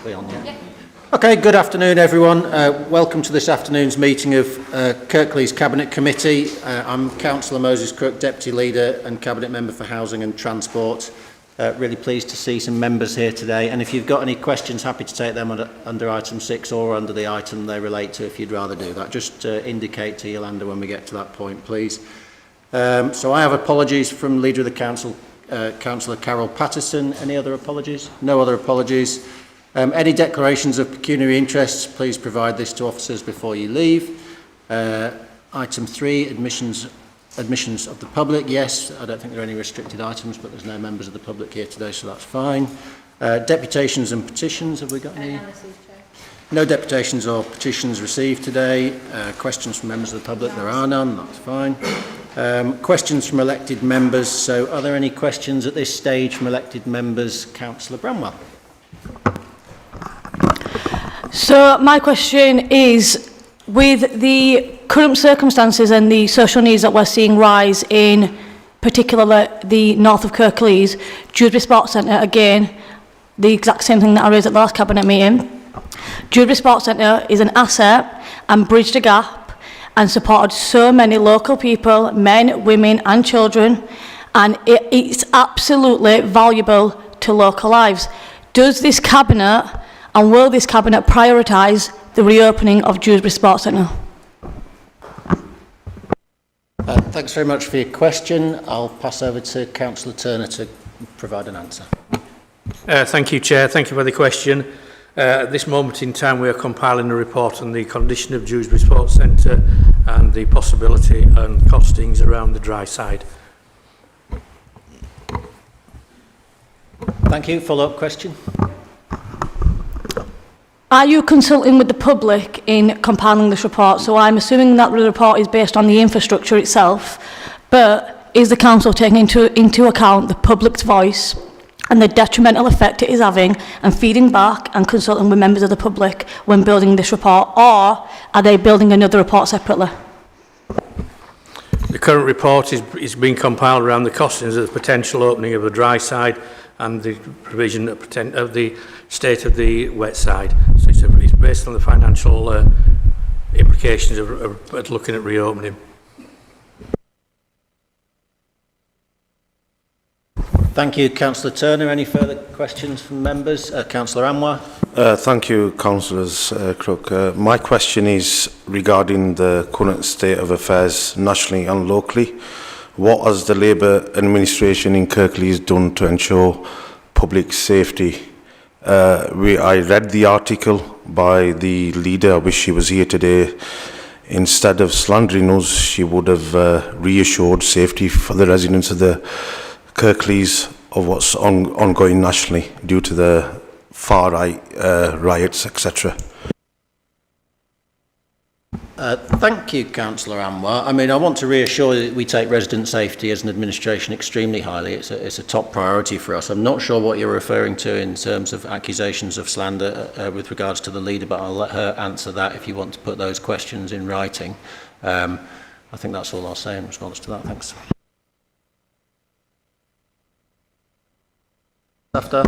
Be on, yeah. Okay, good afternoon everyone. Welcome to this afternoon's meeting of Kirklees Cabinet Committee. I'm Councillor Moses Crook, Deputy Leader and Cabinet Member for Housing and Transport. Really pleased to see some members here today, and if you've got any questions, happy to take them under item 6 or under the item they relate to if you'd rather do that. Just indicate to Yolanda when we get to that point, please. So I have apologies from Leader of the Council, Councillor Carol Patterson. Any other apologies? No other apologies. Any declarations of pecuniary interests, please provide this to officers before you leave. Item 3, admissions of the public. Yes, I don't think there are any restricted items, but there's no members of the public here today, so that's fine. Deputations and petitions, have we got any? No deputations or petitions received today. Questions from members of the public, there are none, that's fine. Questions from elected members. So are there any questions at this stage from elected members? Councillor Bramwell. So my question is, with the current circumstances and the social needs that we're seeing rise in particularly the north of Kirklees, Dewsbury Sports Centre, again, the exact same thing that I raised at the last Cabinet meeting. Dewsbury Sports Centre is an asset and bridged a gap and supported so many local people, men, women and children, and it's absolutely valuable to local lives. Does this Cabinet and will this Cabinet prioritise the reopening of Dewsbury Sports Centre? Thanks very much for your question. I'll pass over to Councillor Turner to provide an answer. Thank you, Chair. Thank you for the question. At this moment in time, we are compiling a report on the condition of Dewsbury Sports Centre and the possibility and costings around the dry side. Thank you. Follow-up question. Are you consulting with the public in compiling this report? So I'm assuming that the report is based on the infrastructure itself, but is the council taking into account the public's voice and the detrimental effect it is having and feeding back and consulting with members of the public when building this report, or are they building another report separately? The current report is being compiled around the costings of the potential opening of the dry side and the provision of the state of the wet side. So it's based on the financial implications of looking at reopening. Thank you, Councillor Turner. Any further questions from members? Councillor Anwar. Thank you, Councillors Crook. My question is regarding the current state of affairs nationally and locally. What has the Labour administration in Kirklees done to ensure public safety? I read the article by the leader. I wish she was here today. Instead of slandering us, she would have reassured safety for the residents of the Kirklees of what's ongoing nationally due to the far-right riots, etc. Thank you, Councillor Anwar. I mean, I want to reassure you that we take resident safety as an administration extremely highly. It's a top priority for us. I'm not sure what you're referring to in terms of accusations of slander with regards to the leader, but I'll let her answer that if you want to put those questions in writing. I think that's all I'll say in response to that. Thanks. After.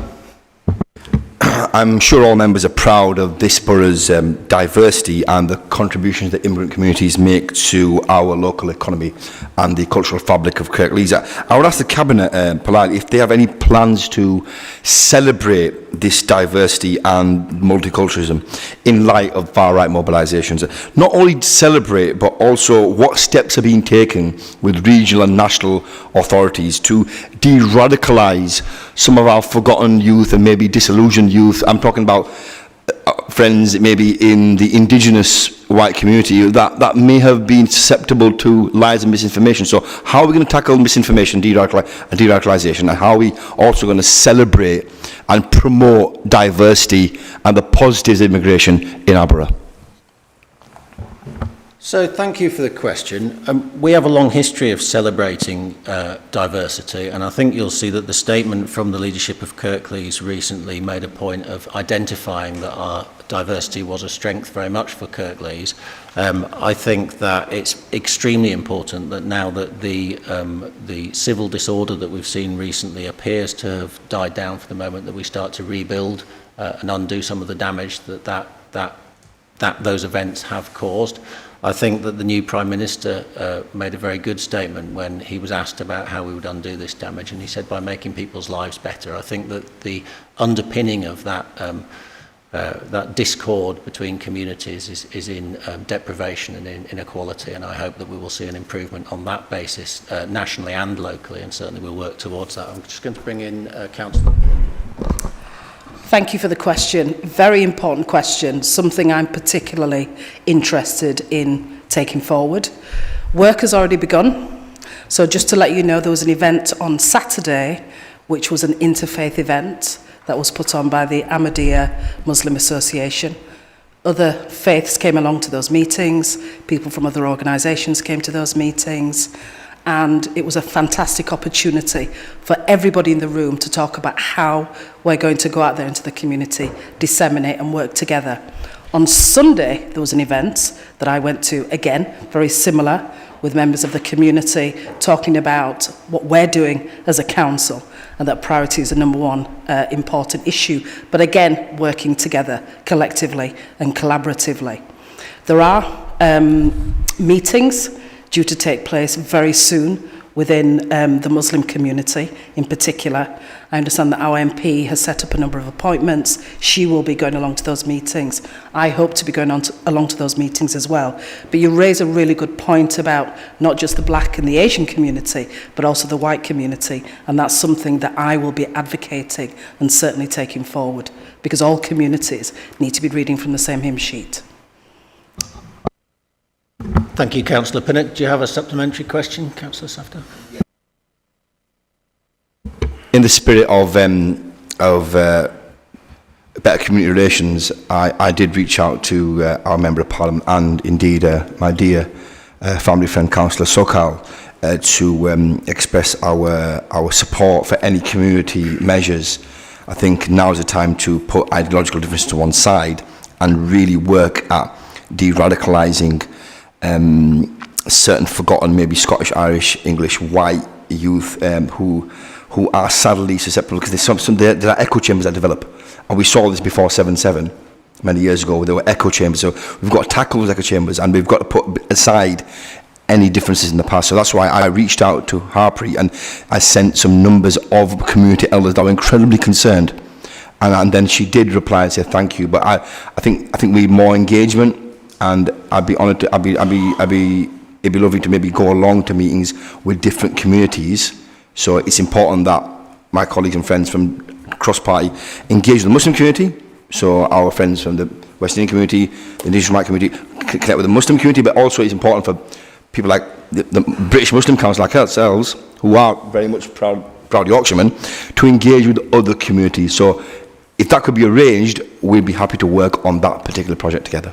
I'm sure all members are proud of this borough's diversity and the contributions that immigrant communities make to our local economy and the cultural fabric of Kirklees. I would ask the Cabinet politely if they have any plans to celebrate this diversity and multiculturalism in light of far-right mobilisations. Not only celebrate, but also what steps are being taken with regional and national authorities to de-radicalise some of our forgotten youth and maybe disillusioned youth. I'm talking about friends maybe in the indigenous white community that may have been susceptible to lies and misinformation. So how are we going to tackle misinformation and de-radicalisation, and how are we also going to celebrate and promote diversity and the positives of immigration in our borough? So thank you for the question. We have a long history of celebrating diversity, and I think you'll see that the statement from the leadership of Kirklees recently made a point of identifying that our diversity was a strength very much for Kirklees. I think that it's extremely important that now that the civil disorder that we've seen recently appears to have died down for the moment, that we start to rebuild and undo some of the damage that those events have caused. I think that the new Prime Minister made a very good statement when he was asked about how we would undo this damage, and he said by making people's lives better. I think that the underpinning of that that discord between communities is in deprivation and in inequality, and I hope that we will see an improvement on that basis nationally and locally, and certainly we'll work towards that. I'm just going to bring in Councillor. Thank you for the question. Very important question, something I'm particularly interested in taking forward. Work has already begun. So just to let you know, there was an event on Saturday, which was an interfaith event that was put on by the Ahmadiyya Muslim Association. Other faiths came along to those meetings, people from other organisations came to those meetings, and it was a fantastic opportunity for everybody in the room to talk about how we're going to go out there into the community, disseminate and work together. On Sunday, there was an event that I went to, again, very similar, with members of the community talking about what we're doing as a council, and that priority is a number one important issue, but again, working together collectively and collaboratively. There are meetings due to take place very soon within the Muslim community in particular. I understand that our MP has set up a number of appointments. She will be going along to those meetings. I hope to be going along to those meetings as well. But you raise a really good point about not just the black and the Asian community, but also the white community. And that's something that I will be advocating and certainly taking forward, because all communities need to be reading from the same hymn sheet. Thank you, Councillor Pinnock. Do you have a supplementary question, Councillor Safdar? In the spirit of better community relations, I did reach out to our Member of Parliament and indeed my dear family friend Councillor Sokal to express our support for any community measures. I think now is the time to put ideological differences to one side and really work at de-radicalising certain forgotten, maybe Scottish, Irish, English, white youth who are sadly susceptible, because there are echo chambers that develop, and we saw this before 7/7 many years ago. There were echo chambers, so we've got to tackle those echo chambers, and we've got to put aside any differences in the past. So that's why I reached out to Harpreet and I sent some numbers of community elders that were incredibly concerned, and then she did reply and say thank you. But I think we need more engagement. And I'd be honoured to, it'd be lovely to maybe go along to meetings with different communities. So it's important that my colleagues and friends from cross-party engage with the Muslim community. So our friends from the West Indian community, the Indigenous white community, connect with the Muslim community, but also it's important for people like the British Muslim Council, like ourselves, who are very much proud Yorkshiremen, to engage with other communities. So if that could be arranged, we'd be happy to work on that particular project together.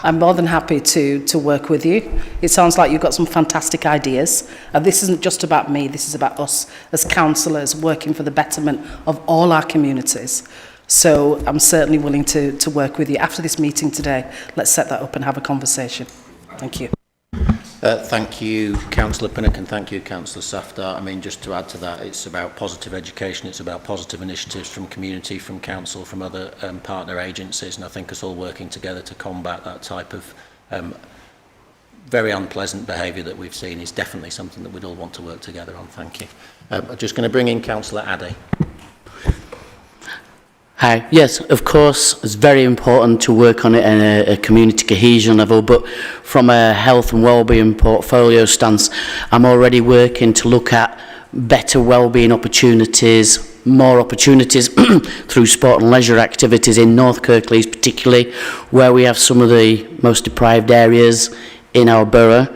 I'm more than happy to work with you. It sounds like you've got some fantastic ideas. And this isn't just about me, this is about us as councillors working for the betterment of all our communities. So I'm certainly willing to work with you. After this meeting today, let's set that up and have a conversation. Thank you. Thank you, Councillor Pinnock, and thank you, Councillor Safdar. I mean, just to add to that, it's about positive education, it's about positive initiatives from community, from council, from other partner agencies, and I think us all working together to combat that type of very unpleasant behaviour that we've seen is definitely something that we'd all want to work together on. Thank you. I'm just going to bring in Councillor Addy. Hi. Yes, of course, it's very important to work on it at a community cohesion level, but from a health and wellbeing portfolio stance, I'm already working to look at better wellbeing opportunities, more opportunities through sport and leisure activities in North Kirklees particularly, where we have some of the most deprived areas in our borough,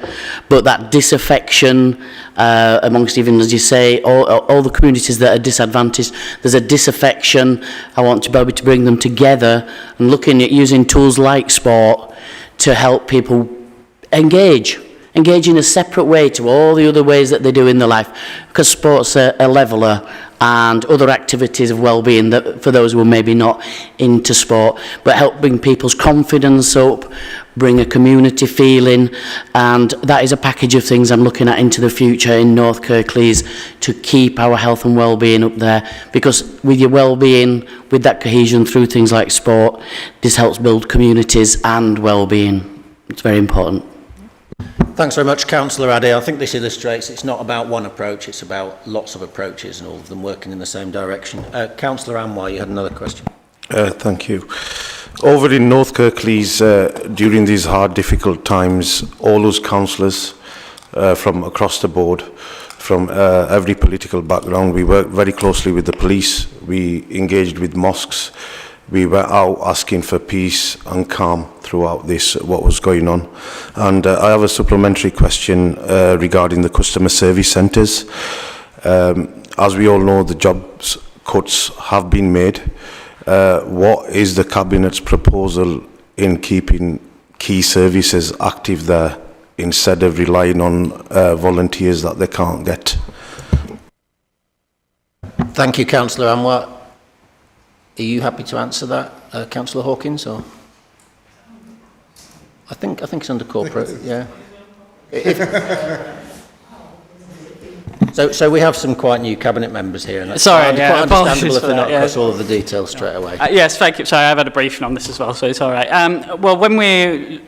but that disaffection amongst, even as you say, all the communities that are disadvantaged, there's a disaffection. I want to be able to bring them together and looking at using tools like sport to help people engage in a separate way to all the other ways that they do in their life, because sport's a leveller and other activities of well-being that for those who are maybe not into sport, but help bring people's confidence up, bring a community feeling, and that is a package of things I'm looking at into the future in North Kirklees to keep our health and well-being up there, because with your well-being, with that cohesion through things like sport, this helps build communities and well-being. It's very important. Thanks very much, Councillor Addy. I think this illustrates it's not about one approach, it's about lots of approaches and all of them working in the same direction. Councillor Anwar, you had another question. Thank you. Over in North Kirklees, during these hard, difficult times, all those councillors from across the board, from every political background, we worked very closely with the police, we engaged with mosques, we were out asking for peace and calm throughout this, what was going on. And I have a supplementary question regarding the customer service centres. As we all know, the jobs cuts have been made. What is the Cabinet's proposal in keeping key services active there instead of relying on volunteers that they can't get? Thank you, Councillor Anwar. Are you happy to answer that, Councillor Hawkins? Or I think it's under corporate. Yeah. So we have some quite new cabinet members here, and that's Sorry, quite understandable if they're not across all of the details Yeah. straight away. Yes, thank you. Sorry, I've had a briefing on this as well, so it's all right. Well, when we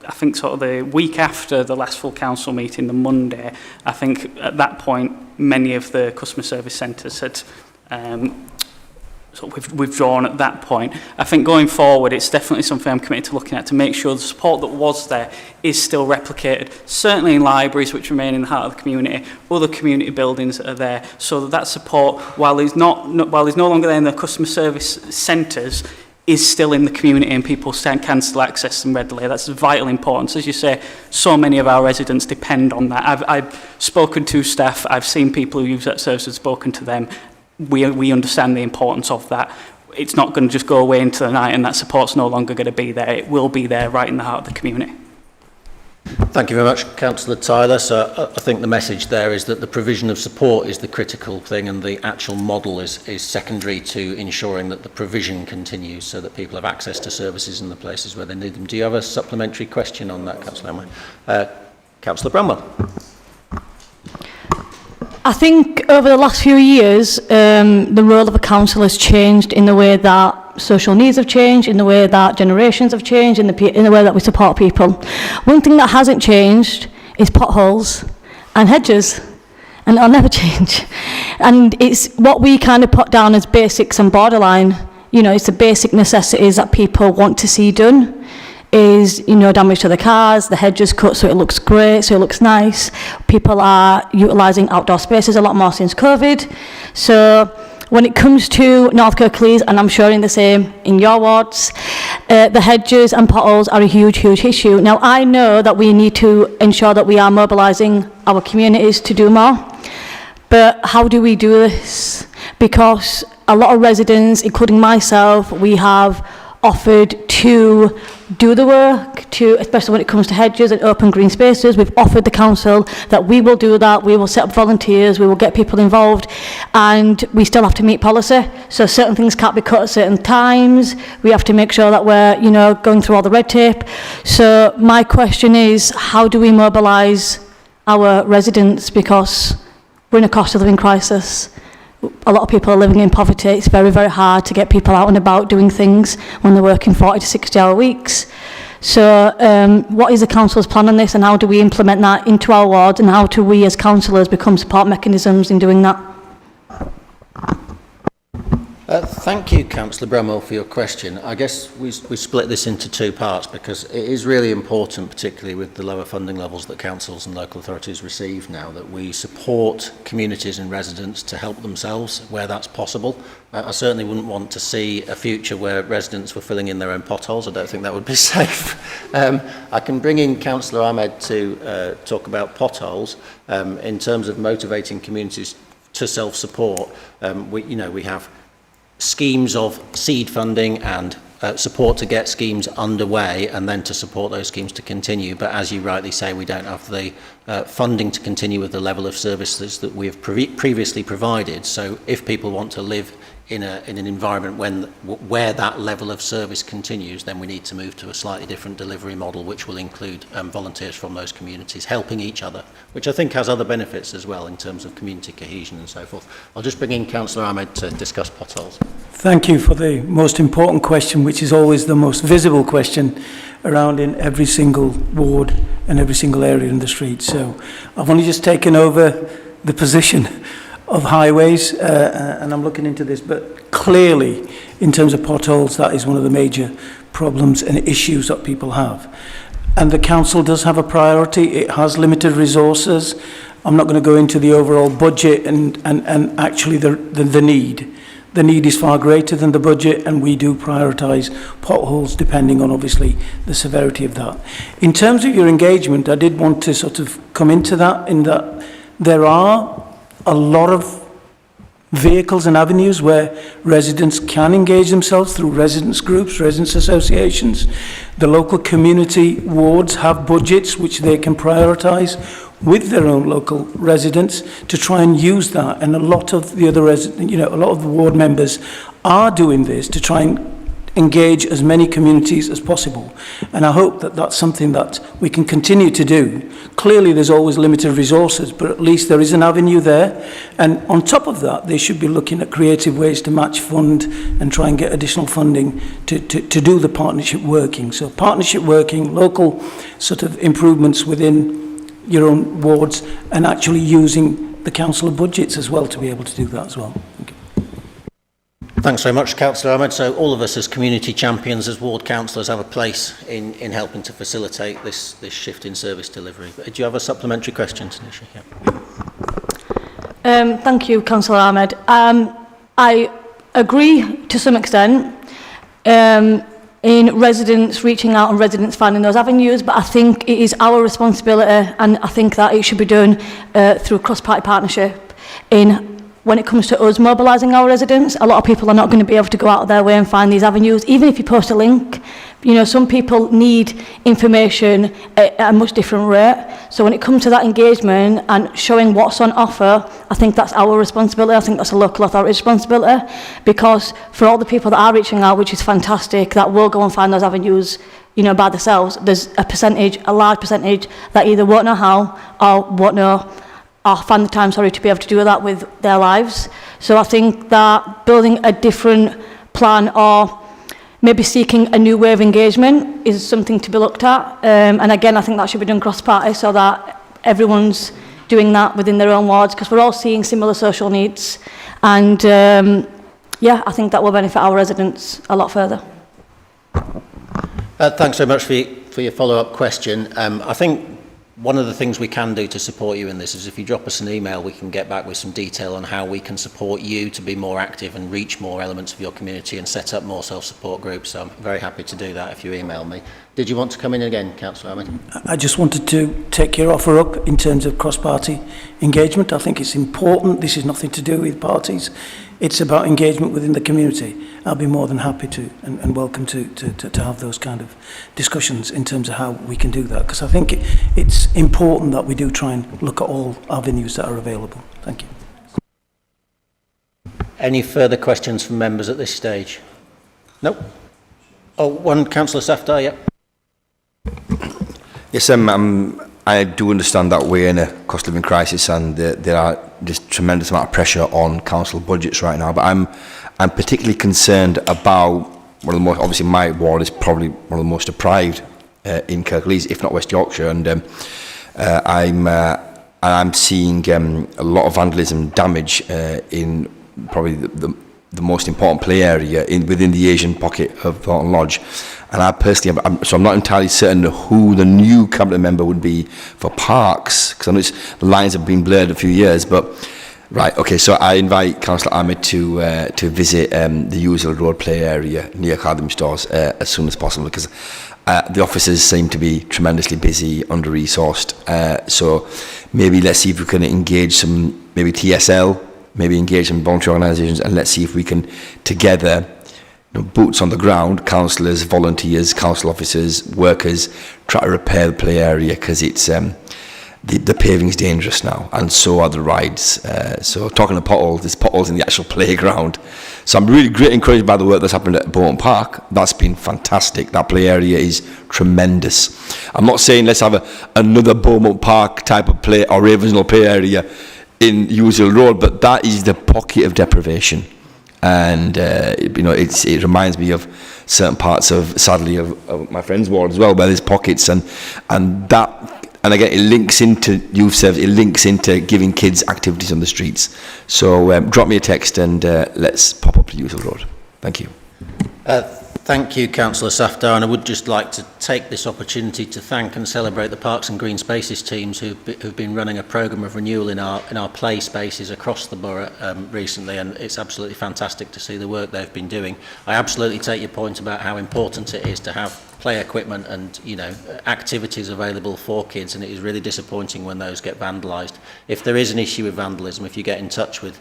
I think the week after the last full council meeting, the Monday, I think at that point, many of the customer service centres had sort of withdrawn at that point. I think going forward, it's definitely something I'm committed to looking at to make sure the support that was there is still replicated, certainly in libraries which remain in the heart of the community, other community buildings that are there, so that support, while it's no longer there in the customer service centres, is still in the community and people can still access them readily. That's of vital importance. As you say, so many of our residents depend on that. I've spoken to staff, I've seen people who use that service and spoken to them. We understand the importance of that. It's not going to just go away into the night and that support's no longer going to be there. It will be there right in the heart of the community. Thank you very much, Councillor Tyler. So I think the message there is that the provision of support is the critical thing and the actual model is secondary to ensuring that the provision continues so that people have access to services in the places where they need them. Do you have a supplementary question on that, Councillor Amway? Councillor Bramwell. I think over the last few years, the role of a council has changed in the way that social needs have changed, in the way that generations have changed, in the way that we support people. One thing that hasn't changed is potholes and hedges, and it'll never change. And it's what we kind of put down as basics and borderline. You know, it's the basic necessities that people want to see done. Is, you know, damage to the cars, the hedges cut so it looks great, so it looks nice. People are utilising outdoor spaces a lot more since COVID. So when it comes to North Kirklees, and I'm sure in the same in your wards, the hedges and potholes are a huge, huge issue. Now, I know that we need to ensure that we are mobilising our communities to do more. But how do we do this? Because a lot of residents, including myself, we have offered to do the work, especially when it comes to hedges and open green spaces. We've offered the council that we will do that, we will set up volunteers, we will get people involved, and we still have to meet policy. So certain things can't be cut at certain times. We have to make sure that we're, you know, going through all the red tape. So my question is, how do we mobilise our residents? Because we're in a cost of living crisis. A lot of people are living in poverty. It's very, very hard to get people out and about doing things when they're working 40 to 60-hour weeks. So what is the council's plan on this, and how do we implement that into our wards, and how do we as councillors become support mechanisms in doing that? Thank you, Councillor Bramwell, for your question. I guess we split this into two parts because it is really important, particularly with the lower funding levels that councils and local authorities receive now, that we support communities and residents to help themselves where that's possible. I certainly wouldn't want to see a future where residents were filling in their own potholes. I don't think that would be safe. I can bring in Councillor Ahmed to talk about potholes. In terms of motivating communities to self-support, we have schemes of seed funding and support to get schemes underway and then to support those schemes to continue. But as you rightly say, we don't have the funding to continue with the level of services that we have previously provided. So if people want to live in an environment where that level of service continues, then we need to move to a slightly different delivery model, which will include volunteers from those communities helping each other, which I think has other benefits as well in terms of community cohesion and so forth. I'll just bring in Councillor Ahmed to discuss potholes. Thank you for the most important question, which is always the most visible question around in every single ward and every single area in the street. So I've only just taken over the position of highways, and I'm looking into this, but clearly in terms of potholes, that is one of the major problems and issues that people have. And the council does have a priority. It has limited resources. I'm not going to go into the overall budget and actually the need. The need is far greater than the budget, and we do prioritise potholes depending on obviously the severity of that. In terms of your engagement, I did want to sort of come into that, in that there are a lot of vehicles and avenues where residents can engage themselves through residents groups, residents associations. The local community wards have budgets which they can prioritise with their own local residents to try and use that. And a lot of the other a lot of the ward members are doing this to try and engage as many communities as possible. And I hope that that's something that we can continue to do. Clearly there's always limited resources, but at least there is an avenue there. And on top of that, they should be looking at creative ways to match fund and try and get additional funding to do the partnership working. So partnership working, local sort of improvements within your own wards, and actually using the council budgets as well to be able to do that as well. Thank you. Thanks very much, Councillor Ahmed. So all of us as community champions, as ward councillors, have a place in helping to facilitate this shift in service delivery. But do you have a supplementary question, Tanisha? Yeah. Thank you, Councillor Ahmed. I agree to some extent in residents reaching out and residents finding those avenues, but I think it is our responsibility, and I think that it should be done through a cross-party partnership. When it comes to us mobilising our residents, a lot of people are not going to be able to go out of their way and find these avenues, even if you post a link. You know, some people need information at a much different rate. So when it comes to that engagement and showing what's on offer, I think that's our responsibility. I think that's a local authority responsibility, because for all the people that are reaching out, which is fantastic, that will go and find those avenues, you know, by themselves, there's a large percentage that either won't know how or won't know or find the time, to be able to do that with their lives. So I think that building a different plan or maybe seeking a new way of engagement is something to be looked at. And again, I think that should be done cross-party so that everyone's doing that within their own wards, because we're all seeing similar social needs. And yeah, I think that will benefit our residents a lot further. Thanks very much for your follow-up question. I think one of the things we can do to support you in this is if you drop us an email, we can get back with some detail on how we can support you to be more active and reach more elements of your community and set up more self-support groups. So I'm very happy to do that if you email me. Did you want to come in again, Councillor Ahmed? I just wanted to take your offer up in terms of cross-party engagement. I think it's important. This is nothing to do with parties. It's about engagement within the community. I'll be more than happy to and welcome to have those kind of discussions in terms of how we can do that, because I think it's important that we do try and look at all avenues that are available. Thank you. Any further questions from members at this stage? No? Oh, one, Councillor Safdar, yeah. Yes, I do understand that we're in a cost of living crisis and there are just tremendous amount of pressure on council budgets right now, but I'm particularly concerned about one of the most, obviously my ward is probably one of the most deprived in Kirklees, if not West Yorkshire, and I'm seeing a lot of vandalism, damage in probably the most important play area within the Asian pocket of Thornton Lodge. And I personally, I'm not entirely certain who the new cabinet member would be for parks, because I know the lines have been blurred a few years, but right, okay, so I invite Councillor Ahmed to visit the usual road play area near Cardigan Stores as soon as possible, because the offices seem to be tremendously busy, under-resourced, so maybe let's see if we can engage some, maybe TSL, maybe engage some voluntary organisations, and let's see if we can together boots on the ground, councillors, volunteers, council officers, workers, try to repair the play area because it's the paving's dangerous now, and so are the rides. So talking of potholes, there's potholes in the actual playground. So I'm really great encouraged by the work that's happened at Bourne Park. That's been fantastic. That play area is tremendous. I'm not saying let's have another Beaumont Park type of play or Ravenswell play area in Usual Road, but that is the pocket of deprivation. And it reminds me of certain parts of, sadly, of my friend's ward as well, where there's pockets, and again, it links into youth service, it links into giving kids activities on the streets. So drop me a text and let's pop up to Usual Road. Thank you. Thank you, Councillor Safdar, and I would just like to take this opportunity to thank and celebrate the Parks and Green Spaces teams who've been running a programme of renewal in our play spaces across the borough recently, and it's absolutely fantastic to see the work they've been doing. I absolutely take your point about how important it is to have play equipment and activities available for kids, and it is really disappointing when those get vandalised. If there is an issue with vandalism, if you get in touch with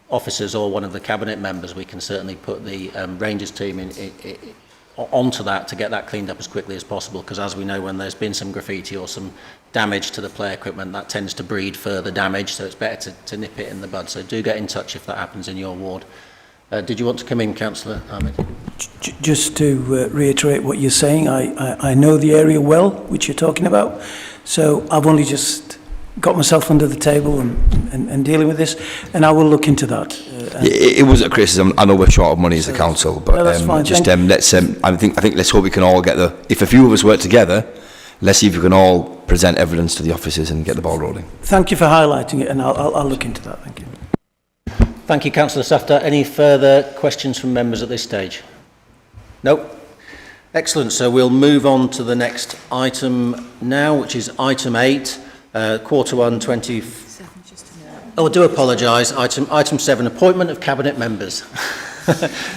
officers or one of the cabinet members, we can certainly put the Rangers team onto that to get that cleaned up as quickly as possible, because as we know, when there's been some graffiti or some damage to the play equipment, that tends to breed further damage, so it's better to nip it in the bud. So do get in touch if that happens in your ward. Did you want to come in, Councillor Ahmed? Just to reiterate what you're saying, I know the area well, which you're talking about, so I've only just got myself under the table and dealing with this, and I will look into that. It was a criticism. I know we're short of money as a council, but no, that's fine. Just let's. I think let's hope we can all get if a few of us work together, let's see if we can all present evidence to the officers and get the ball rolling. Thank you for highlighting it, and I'll look into that. Thank you. Thank you, Councillor Safdar. Any further questions from members at this stage? Nope. Excellent. So we'll move on to the next item now, which is item 8. Quarter 1, 20... Oh, I do apologise. Item 7, appointment of cabinet members.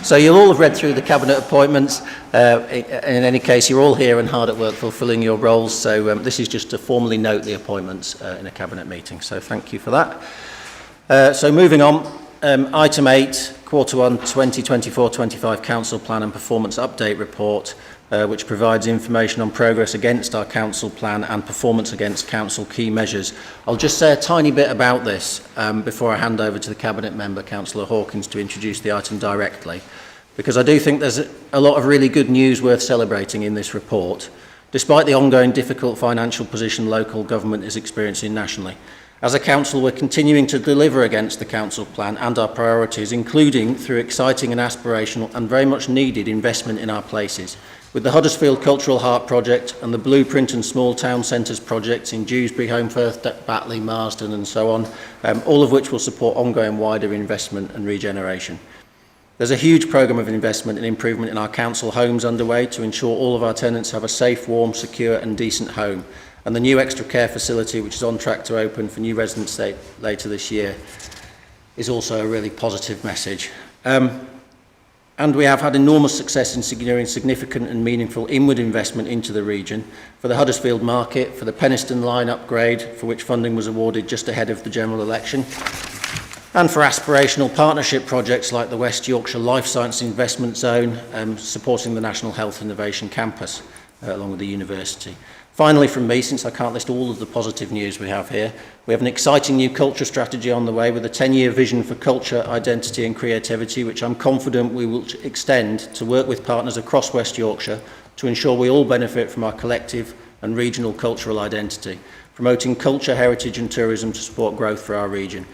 So you'll all have read through the cabinet appointments. In any case, you're all here and hard at work fulfilling your roles. So this is just to formally note the appointments in a cabinet meeting. So thank you for that. So moving on, item 8, Quarter 1, 2024-25 Council Plan and Performance Update Report, which provides information on progress against our council plan and performance against council key measures. I'll just say a tiny bit about this before I hand over to the cabinet member, Councillor Hawkins, to introduce the item directly, because I do think there's a lot of really good news worth celebrating in this report, despite the ongoing difficult financial position local government is experiencing nationally. As a council, we're continuing to deliver against the council plan and our priorities, including through exciting and aspirational and very much needed investment in our places, with the Huddersfield Cultural Heart Project and the Blueprint and Small Town Centres projects in Dewsbury, Holmfirth, Batley, Marsden and so on, all of which will support ongoing wider investment and regeneration. There's a huge programme of investment and improvement in our council homes underway to ensure all of our tenants have a safe, warm, secure and decent home. And the new extra care facility, which is on track to open for new residents later this year, is also a really positive message. And we have had enormous success in securing significant and meaningful inward investment into the region for the Huddersfield Market, for the Penistone Line upgrade, for which funding was awarded just ahead of the general election, and for aspirational partnership projects like the West Yorkshire Life Science Investment Zone, supporting the National Health Innovation Campus, along with the university. Finally, from me, since I can't list all of the positive news we have here, we have an exciting new culture strategy on the way with a 10-year vision for culture, identity and creativity, which I'm confident we will extend to work with partners across West Yorkshire to ensure we all benefit from our collective and regional cultural identity, promoting culture, heritage and tourism to support growth for our region.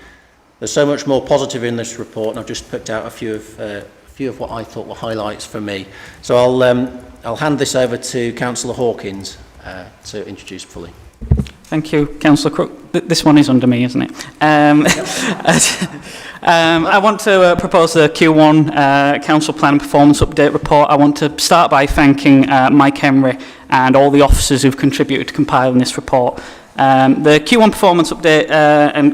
There's so much more positive in this report, and I've just picked out a few of what I thought were highlights for me. So I'll hand this over to Councillor Hawkins to introduce fully. Thank you, Councillor Crook. This one is under me, isn't it? I want to propose the Q1 Council Plan and Performance Update Report. I want to start by thanking Mike Henry and all the officers who've contributed to compiling this report. The Q1 Performance Update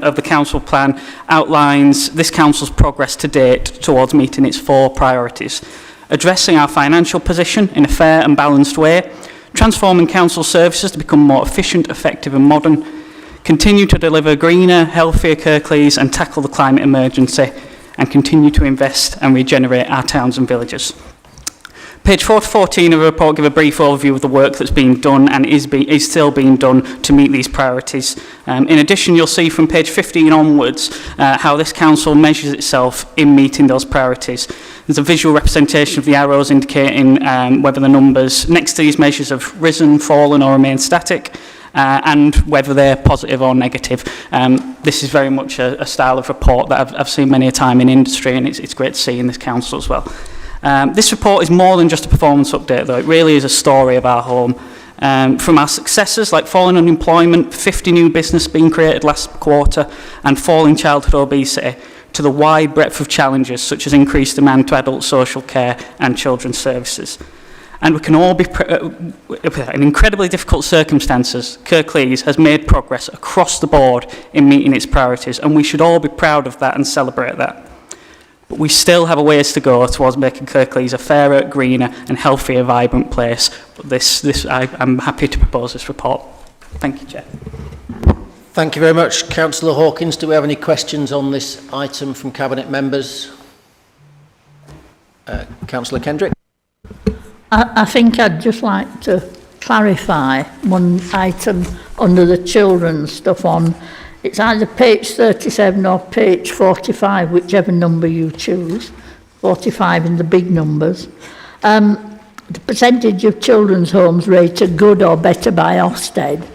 of the Council Plan outlines this Council's progress to date towards meeting its 4 priorities: addressing our financial position in a fair and balanced way, transforming council services to become more efficient, effective and modern, continue to deliver greener, healthier Kirklees and tackle the climate emergency, and continue to invest and regenerate our towns and villages. Page 4 to 14 of the report give a brief overview of the work that's being done and is still being done to meet these priorities. In addition, you'll see from page 15 onwards how this council measures itself in meeting those priorities. There's a visual representation of the arrows indicating whether the numbers next to these measures have risen, fallen or remained static, and whether they're positive or negative. This is very much a style of report that I've seen many a time in industry, and it's great to see in this council as well. This report is more than just a performance update, though. It really is a story of our home. From our successes, like falling unemployment, 50 new business being created last quarter, and falling childhood obesity, to the wide breadth of challenges, such as increased demand to adult social care and children's services. And we can all be, in incredibly difficult circumstances, Kirklees has made progress across the board in meeting its priorities, and we should all be proud of that and celebrate that. But we still have a ways to go towards making Kirklees a fairer, greener and healthier, vibrant place. But I'm happy to propose this report. Thank you, Chair. Thank you very much. Councillor Hawkins, do we have any questions on this item from Cabinet members? Councillor Kendrick? I think I'd just like to clarify one item under the children's stuff on. It's either page 37 or page 45, whichever number you choose. 45 in the big numbers. The percentage of children's homes rated good or better by Ofsted,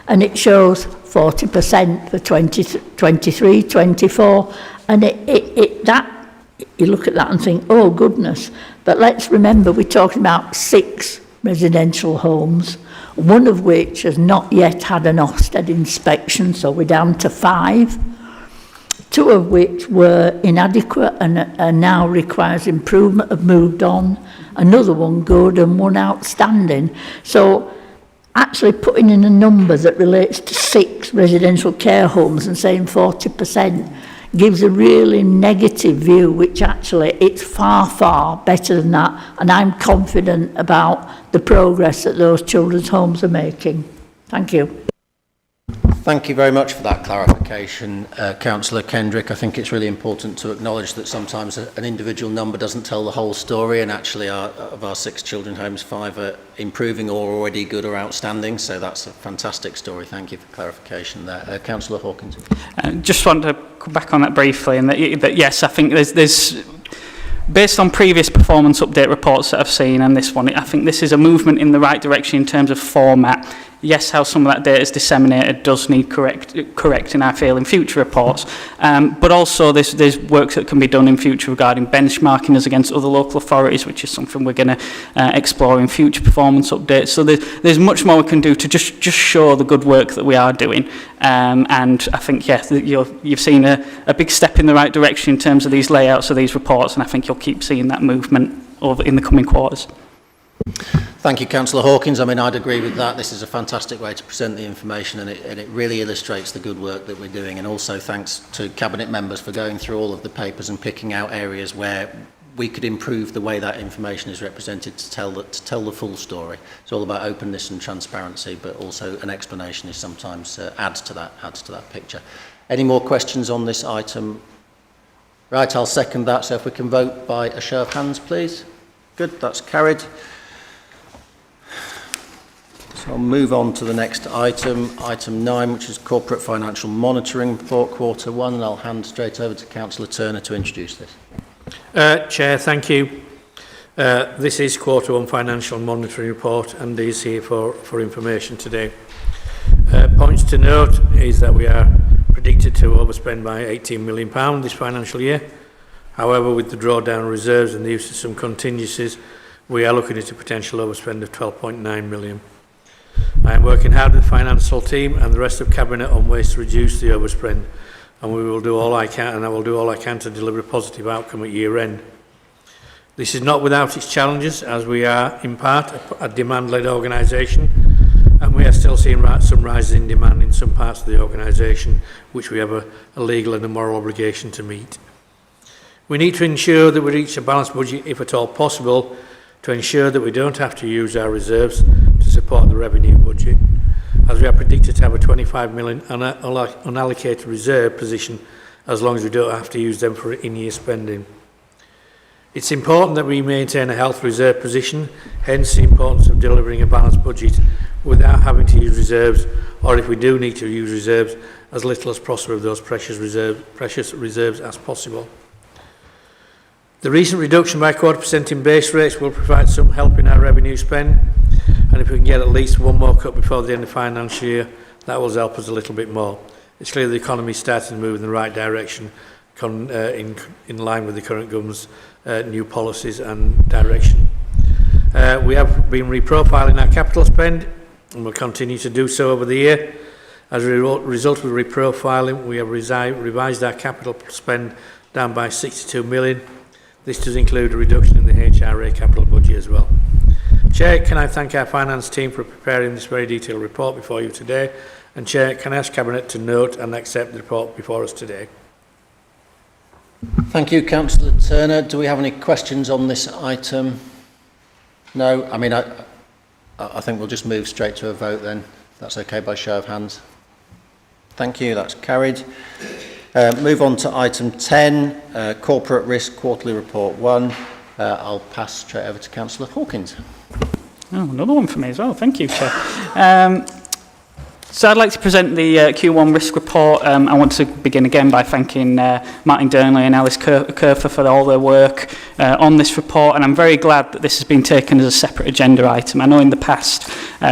and it shows 40% for 23, 24, and that you look at that and think, oh goodness. But let's remember, we're talking about 6 residential homes, one of which has not yet had an Ofsted inspection, so we're down to 5, 2 of which were inadequate and now requires improvement, have moved on, another one good and one outstanding. So actually putting in a number that relates to 6 residential care homes and saying 40% gives a really negative view, which actually it's far, far better than that. And I'm confident about the progress that those children's homes are making. Thank you. Thank you very much for that clarification, Councillor Kendrick. I think it's really important to acknowledge that sometimes an individual number doesn't tell the whole story, and actually of our 6 children's homes, 5 are improving or already good or outstanding, so that's a fantastic story. Thank you for clarification there. Councillor Hawkins. Just want to come back on that briefly, and that yes, I think there's based on previous performance update reports that I've seen and this one, I think this is a movement in the right direction in terms of format. Yes, how some of that data is disseminated does need correcting, I feel, in future reports. But also there's work that can be done in future regarding benchmarking us against other local authorities, which is something we're going to explore in future performance updates. So there's much more we can do to just show the good work that we are doing. And I think, yeah, you've seen a big step in the right direction in terms of these layouts of these reports, and I think you'll keep seeing that movement in the coming quarters. Thank you, Councillor Hawkins. I mean, I'd agree with that. This is a fantastic way to present the information, and it really illustrates the good work that we're doing. And also thanks to Cabinet members for going through all of the papers and picking out areas where we could improve the way that information is represented to tell the full story. It's all about openness and transparency, but also an explanation is sometimes adds to that picture. Any more questions on this item? Right, I'll second that. So if we can vote by a show of hands, please. Good, that's carried. So I'll move on to the next item, item 9, which is Corporate Financial Monitoring Report, Quarter 1, and I'll hand straight over to Councillor Turner to introduce this. Chair, thank you. This is Quarter 1 Financial Monitoring Report and is here for information today. Points to note is that we are predicted to overspend by £18 million this financial year. However, with the drawdown reserves and the use of some contingencies, we are looking at a potential overspend of £12.9 million. I am working hard with the financial team and the rest of Cabinet on ways to reduce the overspend, and we will do all I can, and I will do all I can to deliver a positive outcome at year end. This is not without its challenges, as we are in part a demand-led organisation, and we are still seeing some rises in demand in some parts of the organisation, which we have a legal and a moral obligation to meet. We need to ensure that we reach a balanced budget, if at all possible, to ensure that we don't have to use our reserves to support the revenue budget, as we are predicted to have a £25 million unallocated reserve position as long as we don't have to use them for in-year spending. It's important that we maintain a health reserve position, hence the importance of delivering a balanced budget without having to use reserves, or if we do need to use reserves, as little as possible of those precious reserves as possible. The recent reduction by 1/4% in base rates will provide some help in our revenue spend, and if we can get at least one more cut before the end of the financial year, that will help us a little bit more. It's clear the economy is starting to move in the right direction in line with the current government's new policies and direction. We have been reprofiling our capital spend and will continue to do so over the year. As a result of reprofiling, we have revised our capital spend down by 62 million. This does include a reduction in the HRA capital budget as well. Chair, can I thank our finance team for preparing this very detailed report before you today? And Chair, can I ask Cabinet to note and accept the report before us today? Thank you, Councillor Turner. Do we have any questions on this item? No? I mean, I think we'll just move straight to a vote then. If that's okay by show of hands. Thank you, that's carried. Move on to item 10, Corporate Risk Quarterly Report 1. I'll pass straight over to Councillor Hawkins. Oh, another one for me as well. Thank you, Chair. So I'd like to present the Q1 risk report. I want to begin again by thanking Martin Durnley and Alice Kerfer for all their work on this report, and I'm very glad that this has been taken as a separate agenda item. I know in the past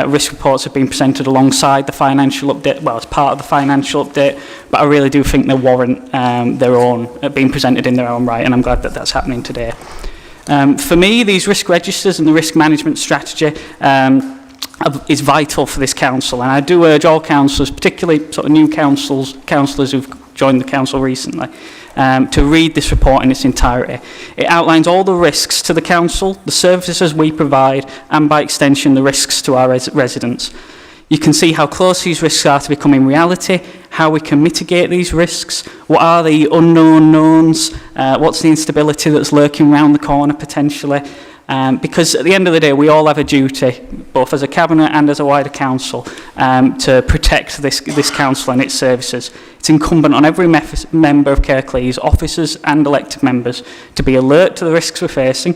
risk reports have been presented alongside the financial update, well, as part of the financial update, but I really do think they warrant their own, being presented in their own right, and I'm glad that that's happening today. For me, these risk registers and the risk management strategy is vital for this council, and I do urge all councillors, particularly sort of new councillors who've joined the council recently, to read this report in its entirety. It outlines all the risks to the council, the services we provide, and by extension the risks to our residents. You can see how close these risks are to becoming reality, how we can mitigate these risks, what are the unknown knowns, what's the instability that's lurking around the corner potentially. Because at the end of the day, we all have a duty, both as a cabinet and as a wider council, to protect this council and its services. It's incumbent on every member of Kirklees, officers and elected members, to be alert to the risks we're facing.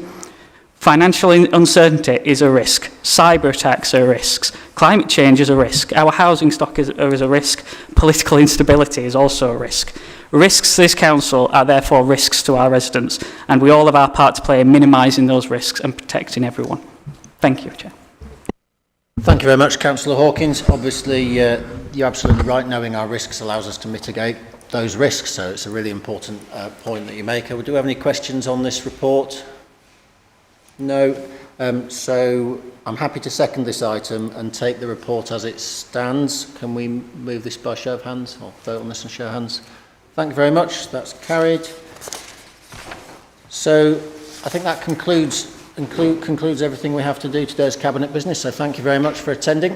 Financial uncertainty is a risk. Cyber attacks are risks. Climate change is a risk. Our housing stock is a risk. Political instability is also a risk. Risks to this council are therefore risks to our residents, and we all have our part to play in minimising those risks and protecting everyone. Thank you, Chair. Thank you very much, Councillor Hawkins. Obviously, you're absolutely right. Knowing our risks allows us to mitigate those risks, so it's a really important point that you make. Do we have any questions on this report? No. So I'm happy to second this item and take the report as it stands. Can we move this by show of hands, or vote on this in show of hands? Thank you very much. That's carried. So I think that concludes everything we have to do today as Cabinet business. So thank you very much for attending.